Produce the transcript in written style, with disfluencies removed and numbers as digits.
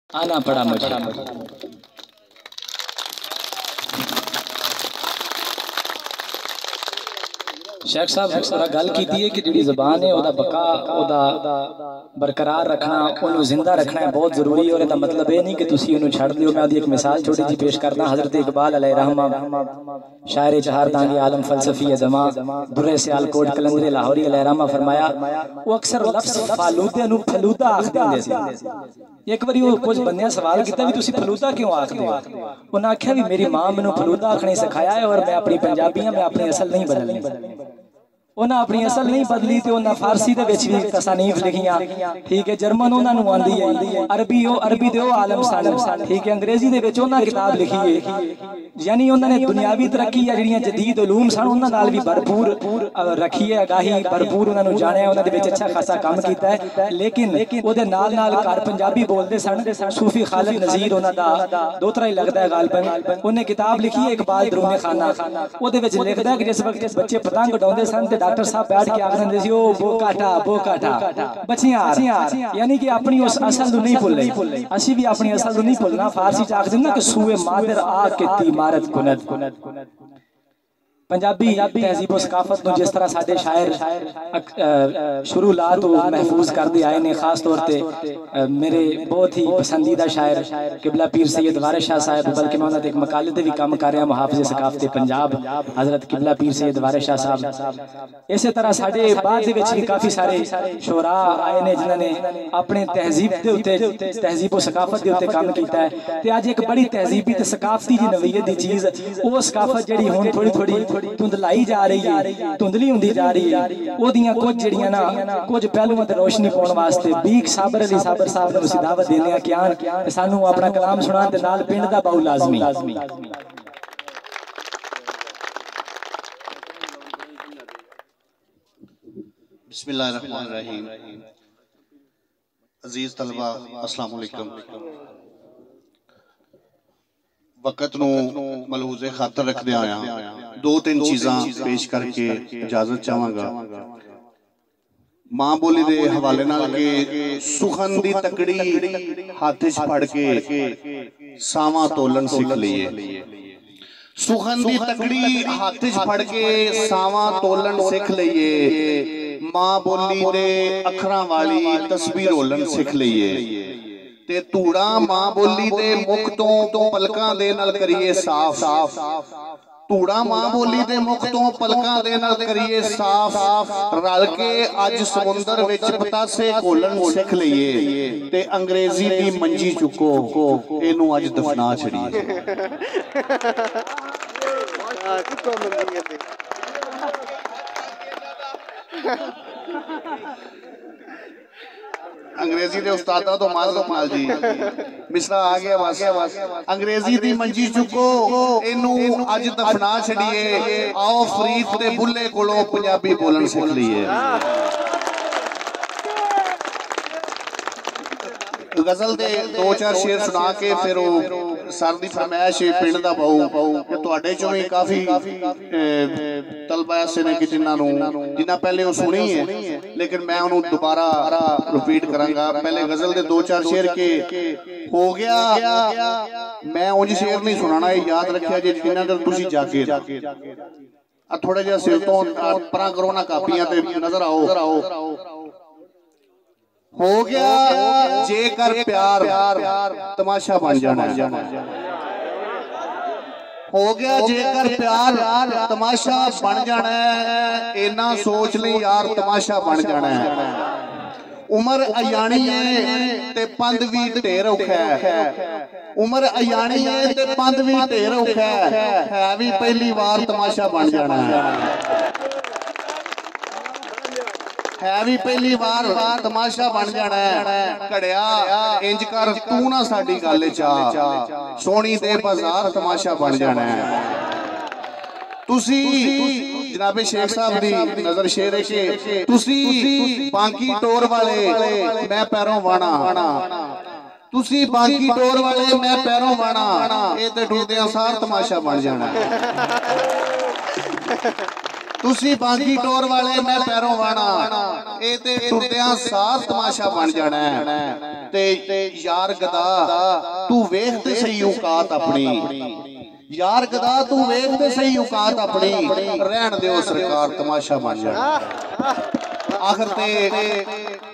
आना पड़ा मुझे। शेख साहब थोड़ा गल की है कि जी जबान है वह बका बरकरार रखना, उन्होंने जिंदा रखना है बहुत जरूरी है। और इसका मतलब ये नहीं कि तुसी उन्होंने छड़ दियो। मैं एक मिसाल छोटी जी पेश करना। हजरत इकबाल अलैहिर्रहमा शायर चहार दांगी आलम फलसफी जमा दुर्रे सियालकोट कलंदरे लाहौरी अलैहिर्रहमा फरमाया वो अक्सर लफ्ज फालूदे नु फलूदा आखदे हुंदे सी। एक बारी वो कुछ बंदियां सवाल किया भी तुसी फलूदा क्यों आखदे हो? उन्हें आख्या भी मेरी मां मैनू फलूदा आखना सिखाया है और मैं अपनी पंजाबी हां, मैं अपनी असल नहीं बदलनी। उन्हें अपनी असल नहीं बदली तो उन्हें फारसी दे विच भी तसानीफ लिखियां, ठीक है। जर्मन उन्होंने आंदी है, अरबी दे आलम सन, ठीक है। अंग्रेजी दे विच उन्हें किताब लिखी है। यानी उन्होंने दुनियावी तरक्की या जिहड़ियां जदीद उलूम सन उन्हां नाल भी भरपूर रखी है, आगाही भरपूर उन्होंने जानिया, उन्होंने विच अच्छा खासा काम किया है। लेकिन उहदे नाल नाल घर पंजाबी बोलते सन। सूफी खालिद नज़ीर उन्हां दा दोतरा ही लगता है गालबन। उन्हें किताब लिखी है इकबाल दरूने खाना। उहदे विच लिखदा है कि जिस वक्त बच्चे पतंग उड़ाउंदे सन ते डॉक्टर साहब बैठ के आखदे सी ओ बोकाटा बच्चियां, यानी कि अपनी उस असल नूं नहीं भुल्ले। असी भी अपनी असल नूं नहीं भुलना। फारसी च आखदे ना कि सूए मादर आ के इमारत कुनत। पंजाबी तहजीब और सकाफत को जिस तरह साडे शायर शुरू ला तो महफूज करते आए ने, खास तौर पर मेरे बहुत ही पसंदीदा शायर किबला पीर सैयद वारिस शाह साहब, बल्कि मैं उन्होंने एक मकाले से भी काम कर रहा मुहाफिज़ सकाफत पंजाब हजरत किबला पीर सैयद वारिस शाह साहब। इस तरह साडे बाद भी काफ़ी सारे शोरा आए ने जिन्होंने अपने तहजीब के उत्ते तहजीब और सकाफत के उत्ते काम किया है। तो अज एक बड़ी तहजीबी तो सकाफती जी नवीयत की चीज़ वो सकाफत जी हुण थोड़ी थोड़ी धुंधलाई जा रही है, धुंधली होंदी जा रही है। ओदियां कुछ जिहड़ियां ना कुछ पहलुआं ते रोशनी पाउण वास्ते बीक साबर अली साबर साहब नूं असीं दावत देने आ कि आन सानू अपना कलाम सुणाण ते नाल पिंड दा बाऊ लाजमी। बिस्मिल्लाहिर्रहमानिर्रहीम। अजीज तलबा अस्सलाम वालेकुम। वक़्त नूं मलहूज़े खातर रखदे आया दो तीन चीज़ां पेश करके इजाजत चाहांगा। मां बोली दे हवाले नाल के सुखन दी तकड़ी हाथ च फड़ के सावां तोलन सीख लईए। सुखन दी तकड़ी हाथ च फड़ के सावां तोलन सीख लईए। मां बोली दे अखरां वाली तस्बीर रोलन सीख लईए। ते धूड़ा मां बोली दे मुख तो पलकां दे नाल करिए साफ। धूड़ा मां बोली दे मुख तो पलकां दे नाल करिए साफ। रल के अज समुंदर विच पतासे घोलन सीख लईए ते अंग्रेजी दी मंजी चुको इनू अज दफना छड़ीए। अंग्रेजी दे उस्तादा तो माजरत नाल जी मिसरा आ गया बस। अंग्रेजी दी मंजी चुको इनू अज दफना छड़िए। आओ फरीद दे बुल्ले कोलों पंजाबी बोलन सीख लईए। गजल दे दो चार शेर सुना के फिर सर दी फरमाइश पिंड दा बाऊ तुहाडे चों भी काफी तलबा ऐसे ने कि जिन्ना पहले वो सुनी है, लेकिन मैं उन्होंने दोबारा रिपीट करांगा। पहले गजल दे दो चार शेर के हो गया। मैं उंज शेर नहीं सुनाना, याद रखिया जी जिन्ना देर तुसी जागे थोड़ा जिहा सिर तो परां करो ना कापियां ते नजर आओ। हो गया जेकर प्यार तमाशा बन जाना। हो गया जेकर प्यार तमाशा बन जाना है। इना सोच ली यार तमाशा बन जाना है। उमर अयानी है ते पंद भी ढेर औखा है। उमर अयानी है ते पंद भी ढेर औखा है भी पहली बार तमाशा बन जाना है भी पहली बार तमाशा बन जाना है। घड़िया इंज कर तू ना साडी गल चा सोनी दे बाजार तमाशा बन जाना है। तुसी जनाबे शेख साहब दी नजर शेर है कि तुसी बांकी टोर वाले मैं पैरों वाणा। तुसी बांकी टोर वाले मैं पैरों वाणा। ये ते टुरदे सार तमाशा बन जाना है। तुसी बांकी टोर वाले मैं पैरों वाणा ए ते टुरदियां सार तमाशा बन जाना है ते यार गदा तू वेख ते सही औकात अपनी यार गदा तू वेख ते सही औकात अपनी रहन दिओ सरकार तमाशा बन जाना आखिर ते